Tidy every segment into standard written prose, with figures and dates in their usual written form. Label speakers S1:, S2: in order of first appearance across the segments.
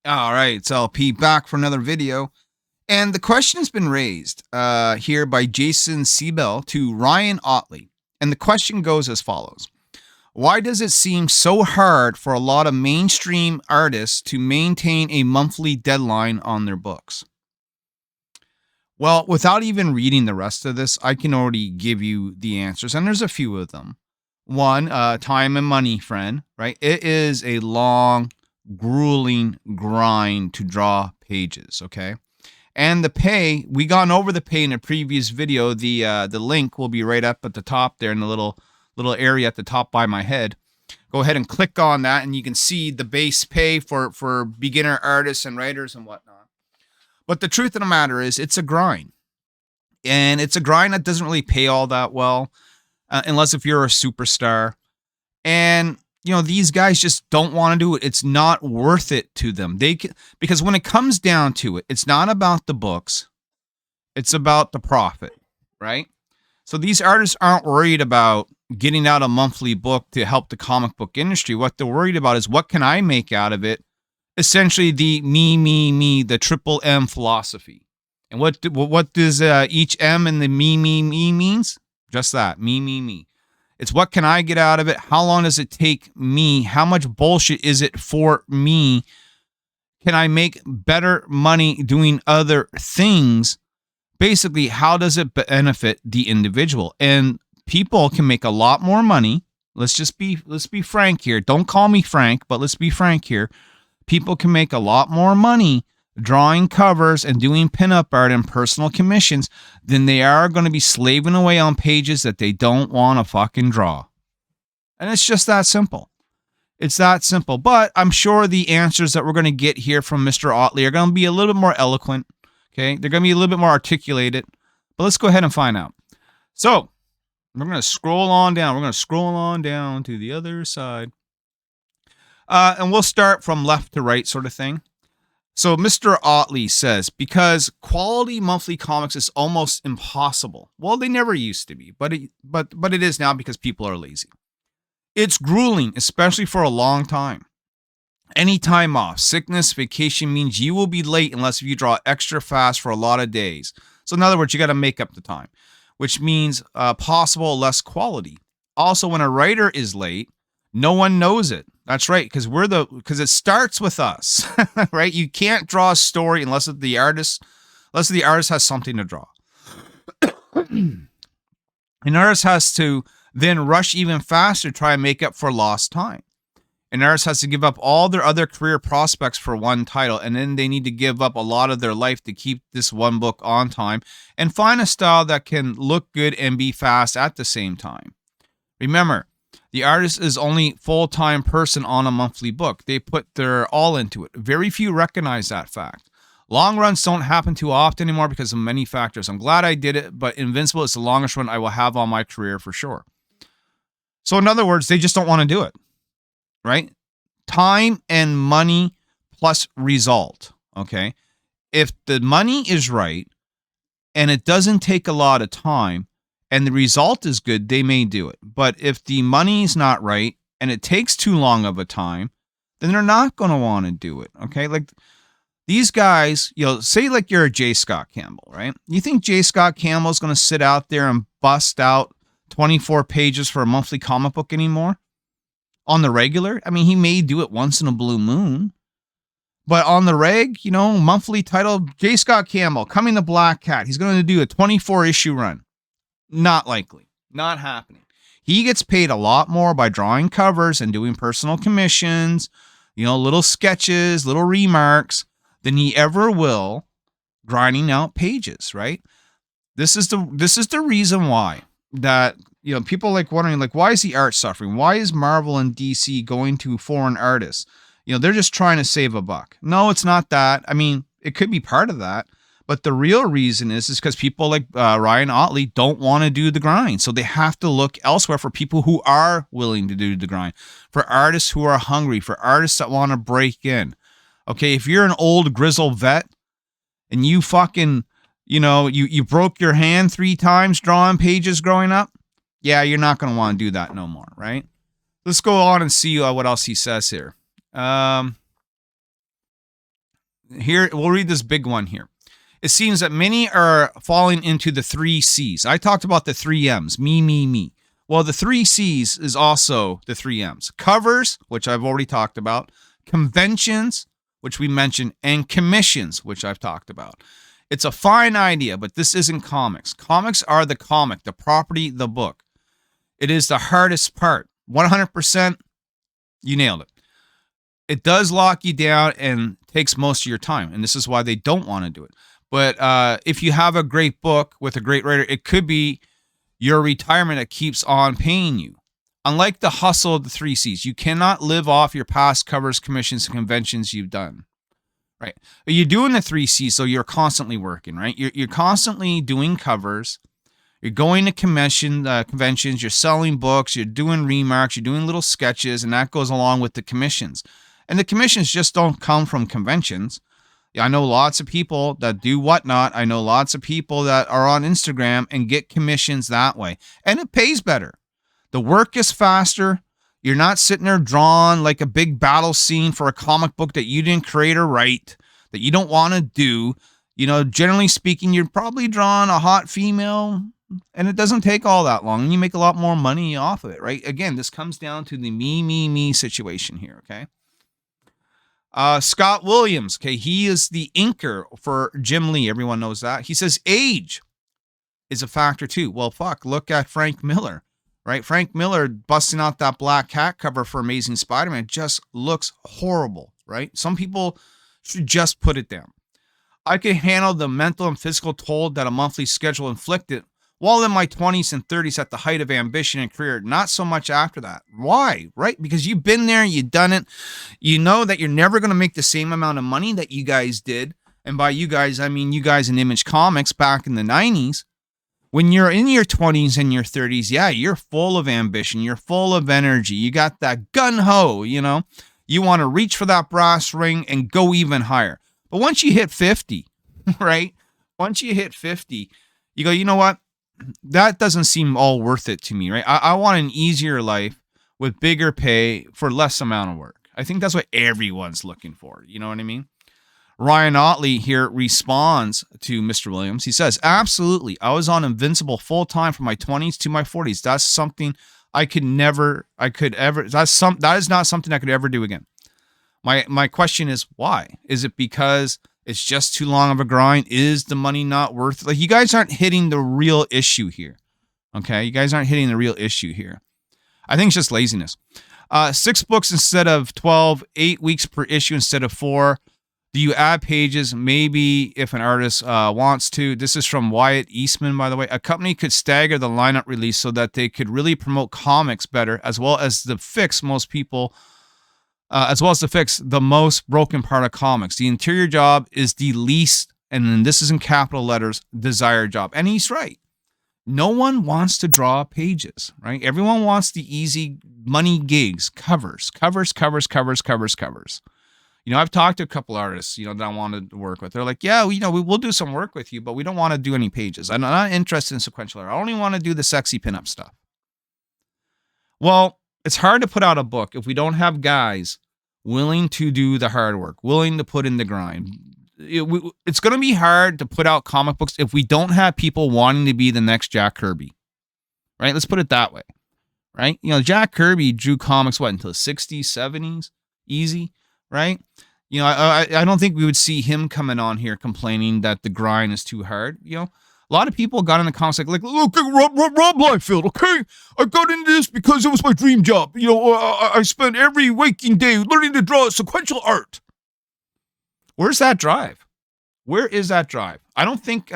S1: All right, so LP back for another video. And the question has been raised here by Jason Siebel to Ryan Otley. And the question goes as follows. Why does it seem so hard for a lot of mainstream artists to maintain a monthly deadline on their books? Well, without even reading the rest of this, I can already give you the answers, and there's a few of them. One, time and money, friend, right? It is a long, grueling grind to draw pages, okay? And the pay, we gone over the pay in a previous video. The link will be right up at the top there in the little area at the top by my head. Go ahead and click on that, and you can see the base pay for beginner artists and writers and whatnot. But the truth of the matter is, it's a grind, and it's a grind that doesn't really pay all that well, unless if you're a superstar. And these guys just don't want to do it. It's not worth it to them. Because when it comes down to it, it's not about the books. It's about the profit, right? So these artists aren't worried about getting out a monthly book to help the comic book industry. What they're worried about is, what can I make out of it? Essentially the me, the triple M philosophy. And what does each M in the me means? Just that, me. It's what can I get out of it? How long does it take me? How much bullshit is it for me? Can I make better money doing other things? Basically, how does it benefit the individual? And people can make a lot more money. Let's be frank here. Don't call me Frank, but let's be frank here. People can make a lot more money drawing covers and doing pinup art and personal commissions than they are going to be slaving away on pages that they don't want to fucking draw. And it's just that simple. It's that simple. But I'm sure the answers that we're going to get here from Mr. Otley are going to be a little bit more eloquent. Okay? They're going to be a little bit more articulated. But let's go ahead and find out. So, we're going to scroll on down. We're going to scroll on down to the other side. And we'll start from left to right sort of thing. So Mr. Otley says, because quality monthly comics is almost impossible. Well, they never used to be, but it is now because people are lazy. It's grueling, especially for a long time. Any time off, sickness, vacation means you will be late unless you draw extra fast for a lot of days. So in other words, you got to make up the time, which means possible less quality. Also, when a writer is late, no one knows it. That's right, because it starts with us, right? You can't draw a story unless the artist has something to draw. An artist has to then rush even faster to try and make up for lost time. An artist has to give up all their other career prospects for one title, and then they need to give up a lot of their life to keep this one book on time and find a style that can look good and be fast at the same time. Remember, the artist is only full-time person on a monthly book. They put their all into it. Very few recognize that fact. Long runs don't happen too often anymore because of many factors. I'm glad I did it, but Invincible is the longest run I will have on my career for sure. So in other words, they just don't want to do it, right? Time and money plus result, okay? If the money is right and it doesn't take a lot of time, and the result is good, they may do it. But if the money's not right and it takes too long of a time, then they're not going to want to do it. Okay? Like these guys, say like you're a J. Scott Campbell, right? You think J. Scott Campbell is going to sit out there and bust out 24 pages for a monthly comic book anymore? On the regular? I mean, he may do it once in a blue moon. But on the reg, monthly title, J. Scott Campbell, Coming to Black Cat. He's going to do a 24-issue run. Not likely. Not happening. He gets paid a lot more by drawing covers and doing personal commissions, little sketches, little remarks, than he ever will grinding out pages, right? This is the reason why that, people like wondering, like, why is the art suffering? Why is Marvel and DC going to foreign artists? They're just trying to save a buck. No, it's not that. I mean, it could be part of that. But the real reason is because people like Ryan Otley don't want to do the grind. So they have to look elsewhere for people who are willing to do the grind, for artists who are hungry, for artists that want to break in. Okay, if you're an old grizzled vet and you fucking, you broke your hand 3 times drawing pages growing up, yeah, you're not going to want to do that no more, right? Let's go on and see what else he says here. Here, we'll read this big one here. It seems that many are falling into the 3 C's. I talked about the 3 M's, me, me, me. Well, the 3 C's is also the 3 M's. Covers, which I've already talked about, conventions, which we mentioned, and commissions, which I've talked about. It's a fine idea, but this isn't comics. Comics are the comic, the property, the book. It is the hardest part. 100%, you nailed it. It does lock you down and takes most of your time, and this is why they don't want to do it. But if you have a great book with a great writer, it could be your retirement that keeps on paying you. Unlike the hustle of the 3 C's, you cannot live off your past covers, commissions, and conventions you've done. Right? But you're doing the 3 C's, so you're constantly working, right? You're constantly doing covers. You're going to conventions. You're selling books. You're doing remarks. You're doing little sketches, and that goes along with the commissions. And the commissions just don't come from conventions. I know lots of people that do whatnot. I know lots of people that are on Instagram and get commissions that way. And it pays better. The work is faster. You're not sitting there drawn like a big battle scene for a comic book that you didn't create or write, that you don't want to do. You know, generally speaking, you're probably drawing a hot female, and it doesn't take all that long. And you make a lot more money off of it, right? Again, this comes down to the me, me, me situation here, okay? Scott Williams, okay, he is the inker for Jim Lee. Everyone knows that. He says age is a factor too. Well, fuck, look at Frank Miller, right? Frank Miller busting out that Black Cat cover for Amazing Spider-Man just looks horrible, right? Some people should just put it down. I could handle the mental and physical toll that a monthly schedule inflicted while in my 20s and 30s at the height of ambition and career, not so much after that. Why? Right? Because you've been there, you've done it. You know that you're never going to make the same amount of money that you guys did. And by you guys, I mean you guys in Image Comics back in the 90s. When you're in your 20s and your 30s, yeah, you're full of ambition. You're full of energy. You got that gun-ho, you know. You want to reach for that brass ring and go even higher. But once you hit 50, right? Once you hit 50, you go, you know what? That doesn't seem all worth it to me, right? I want an easier life with bigger pay for less amount of work. I think that's what everyone's looking for. You know what I mean? Ryan Otley here responds to Mr. Williams. He says, absolutely. I was on Invincible full time from my 20s to my 40s. That's something that is not something I could ever do again. My question is why? Is it because it's just too long of a grind? Is the money not worth it? Like, you guys aren't hitting the real issue here. Okay? You guys aren't hitting the real issue here. I think it's just laziness. 6 books instead of 12, 8 weeks per issue instead of 4. Do you add pages? Maybe if an artist wants to. This is from Wyatt Eastman, by the way. A company could stagger the lineup release so that they could really promote comics better, as well as the most broken part of comics. The interior job is the least, and then this is in capital letters, desired job. And he's right. No one wants to draw pages, right? Everyone wants the easy money gigs, covers. You know, I've talked to a couple artists, you know, that I wanted to work with. They're like, yeah, we will do some work with you, but we don't want to do any pages. I'm not interested in sequential art. I only want to do the sexy pinup stuff. Well, it's hard to put out a book if we don't have guys willing to do the hard work, willing to put in the grind. It's going to be hard to put out comic books if we don't have people wanting to be the next Jack Kirby, right? Let's put it that way, right? You know, Jack Kirby drew comics, until the 60s, 70s, easy, right? You know, I don't think we would see him coming on here complaining that the grind is too hard. You know, a lot of people got in the comics like look, Rob Liefeld, okay? I got into this because it was my dream job. You know, I spent every waking day learning to draw sequential art. Where's that drive? Where is that drive? I think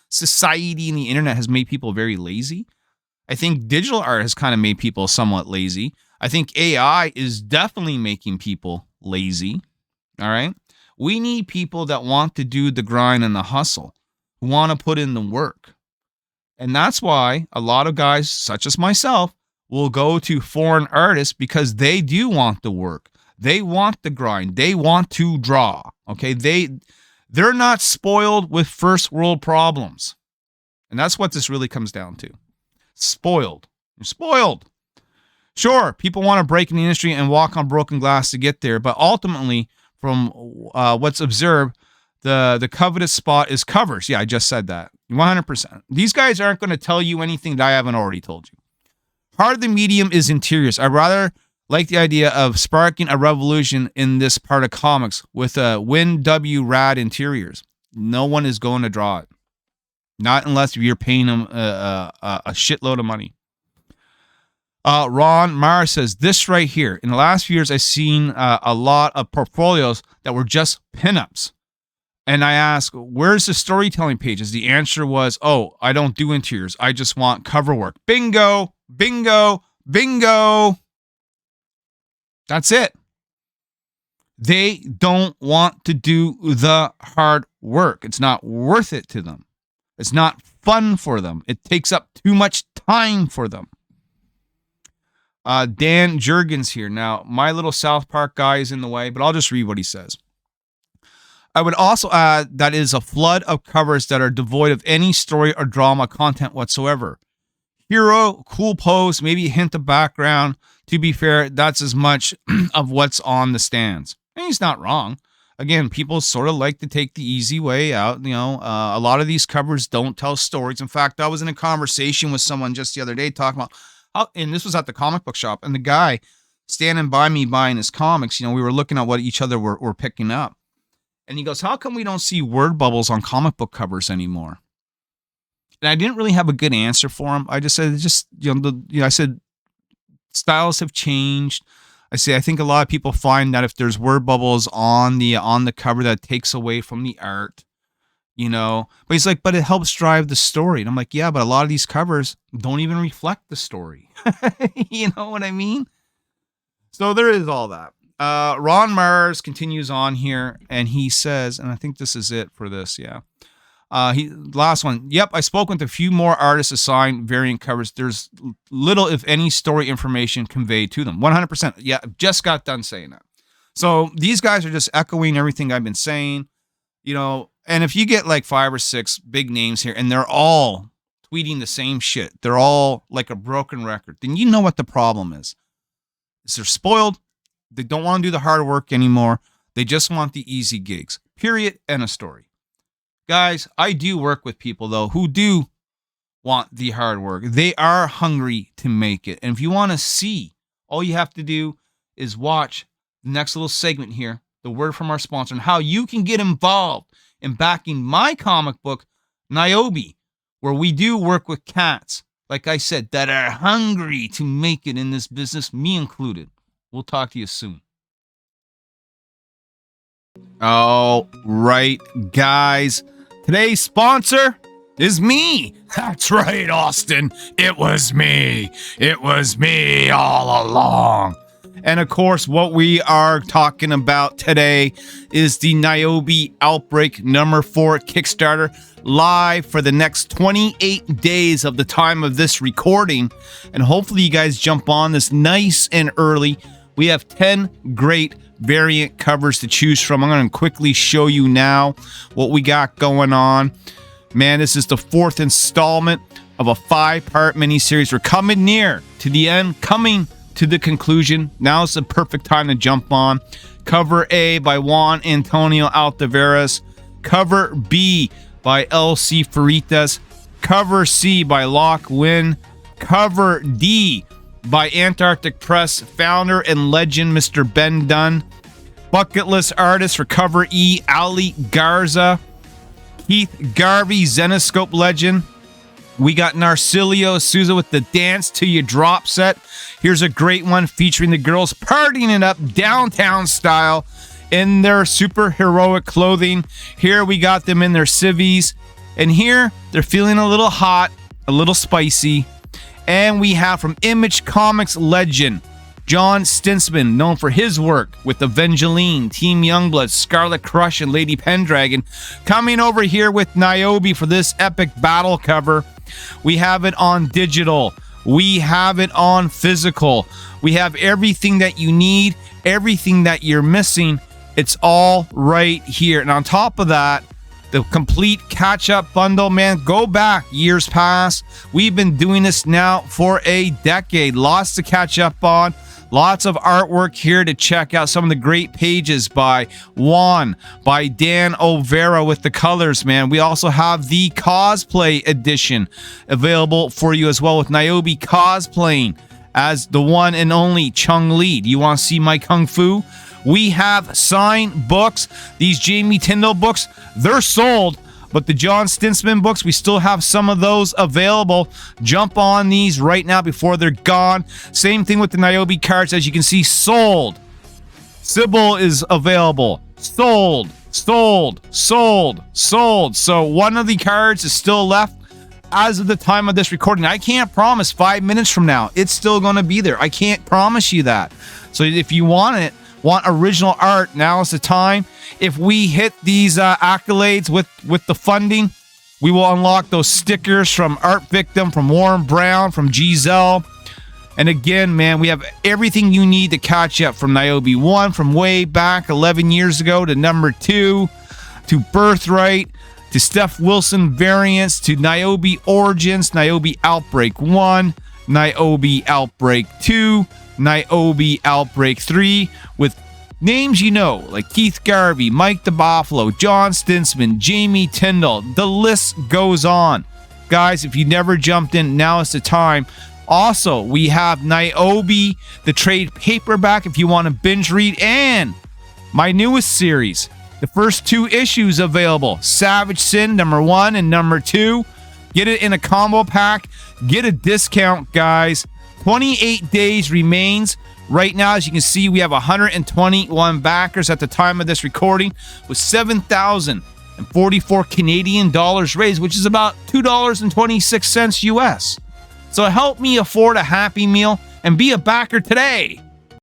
S1: society and the internet has made people very lazy. I think digital art has kind of made people somewhat lazy. I think AI is definitely making people lazy. All right. We need people that want to do the grind and the hustle, who want to put in the work. And that's why a lot of guys, such as myself, will go to foreign artists because they do want the work. They want the grind. They want to draw. Okay. They're not spoiled with first world problems. And that's what this really comes down to. Spoiled. You're spoiled. Sure, people want to break in the industry and walk on broken glass to get there, but ultimately, From what's observed, the covetous spot is covers. Yeah, I just said that. 100%. These guys aren't going to tell you anything that I haven't already told you. Part of the medium is interiors. I rather like the idea of sparking a revolution in this part of comics with a Win W Rad interiors. No one is going to draw it. Not unless you're paying them a shitload of money. Ron Mara says, this right here. In the last few years, I've seen a lot of portfolios that were just pinups. And I asked, where's the storytelling pages? The answer was, oh, I don't do interiors. I just want cover work. Bingo, bingo, bingo. That's it. They don't want to do the hard work. It's not worth it to them. It's not fun for them. It takes up too much time for them. Dan Jurgens here. Now, my little South Park guy is in the way, but I'll just read what he says. I would also add that it is a flood of covers that are devoid of any story or drama content whatsoever. Hero, cool pose, maybe a hint of background. To be fair, that's as much of what's on the stands. And he's not wrong. Again, people sort of like to take the easy way out. You know, a lot of these covers don't tell stories. In fact, I was in a conversation with someone just the other day talking about how, and this was at the comic book shop, and the guy standing by me buying his comics, you know, we were looking at what each other were picking up. And he goes, how come we don't see word bubbles on comic book covers anymore? And I didn't really have a good answer for him. I just said, I said, styles have changed. I think a lot of people find that if there's word bubbles on the cover, that takes away from the art, you know. But he's like, but it helps drive the story. And I'm like, yeah, but a lot of these covers don't even reflect the story. You know what I mean? So there is all that. Ron Mars continues on here, and he says, and I think this is it for this, yeah. Last one. Yep, I spoke with a few more artists assigned variant covers. There's little, if any, story information conveyed to them. 100%. Yeah, just got done saying that. So these guys are just echoing everything I've been saying, you know. And if you get like 5 or 6 big names here, and they're all tweeting the same shit, they're all like a broken record, then you know what the problem is. They're spoiled. They don't want to do the hard work anymore. They just want the easy gigs. Period. End of story. Guys, I do work with people, though, who do want the hard work. They are hungry to make it. And if you want to see, all you have to do is watch the next little segment here, the word from our sponsor, and how you can get involved in backing my comic book, Nyobi, where we do work with cats, like I said, that are hungry to make it in this business, me included. We'll talk to you soon. All right, guys. Today's sponsor is me. That's right, Austin. It was me. It was me all along. And of course, what we are talking about today is the Nyobi Outbreak number 4 Kickstarter, live for the next 28 days of the time of this recording. And hopefully you guys jump on this nice and early. We have 10 great variant covers to choose from. I'm going to quickly show you now what we got going on. Man, this is the 4th installment of a 5-part miniseries. We're coming near to the end, coming to the conclusion. Now is the perfect time to jump on. Cover A by Juan Antonio Altaveras. Cover B by LC Faritas. Cover C by Locke Wynn. Cover D by Antarctic Press founder and legend Mr. Ben Dunn. Bucket list artist for cover E, Ali Garza. Keith Garvey, Zenoscope legend. We got Narcilio Souza with the Dance Till You Drop set. Here's a great one featuring the girls partying it up downtown style in their super heroic clothing. Here we got them in their civvies. And here they're feeling a little hot, a little spicy. And we have from Image Comics legend, John Stinsman, known for his work with Evangeline, Team Youngblood, Scarlet Crush, and Lady Pendragon, coming over here with Nyobi for this epic battle cover. We have it on digital. We have it on physical. We have everything that you need, everything that you're missing. It's all right here. And on top of that, the complete catch-up bundle, man, go back years past. We've been doing this now for a decade. Lots to catch up on, Lots of artwork here to check out. Some of the great pages by Juan, by Dan Overa with the colors, man. We also have the cosplay edition available for you as well, with Nyobi cosplaying as the one and only Chung Li. Do you want to see my Kung Fu? We have signed books. These Jamie Tyndall books, they're sold. But the John Stinsman books, we still have some of those available. Jump on these right now before they're gone. Same thing with the Nyobi cards. As you can see, sold. Sybil is available. Sold, sold, sold, sold. So one of the cards is still left as of the time of this recording. I can't promise 5 minutes from now it's still going to be there. I can't promise you that. So if you want it, want original art, now is the time. If we hit these accolades with the funding, we will unlock those stickers from Art Victim, from Warren Brown, from Giselle. And again, man, we have everything you need to catch up, from Nyobi 1, from way back 11 years ago, to number 2, to Birthright, to Steph Wilson variants, to Nyobi Origins, Nyobi Outbreak 1, Nyobi Outbreak 2, Nyobi Outbreak 3, with names you know, like Keith Garvey, Mike the Buffalo, John Stinsman, Jamie Tyndall. The list goes on. Guys, if you never jumped in, now is the time. Also, we have Nyobi, the trade paperback, if you want to binge read, and my newest series, the first 2 issues available, Savage Sin, number 1 and number 2. Get it in a combo pack. Get a discount, guys. 28 days remains. Right now, as you can see, we have 121 backers at the time of this recording, with 7,044 Canadian dollars raised, which is about $2.26 US. So help me afford a Happy Meal and be a backer today.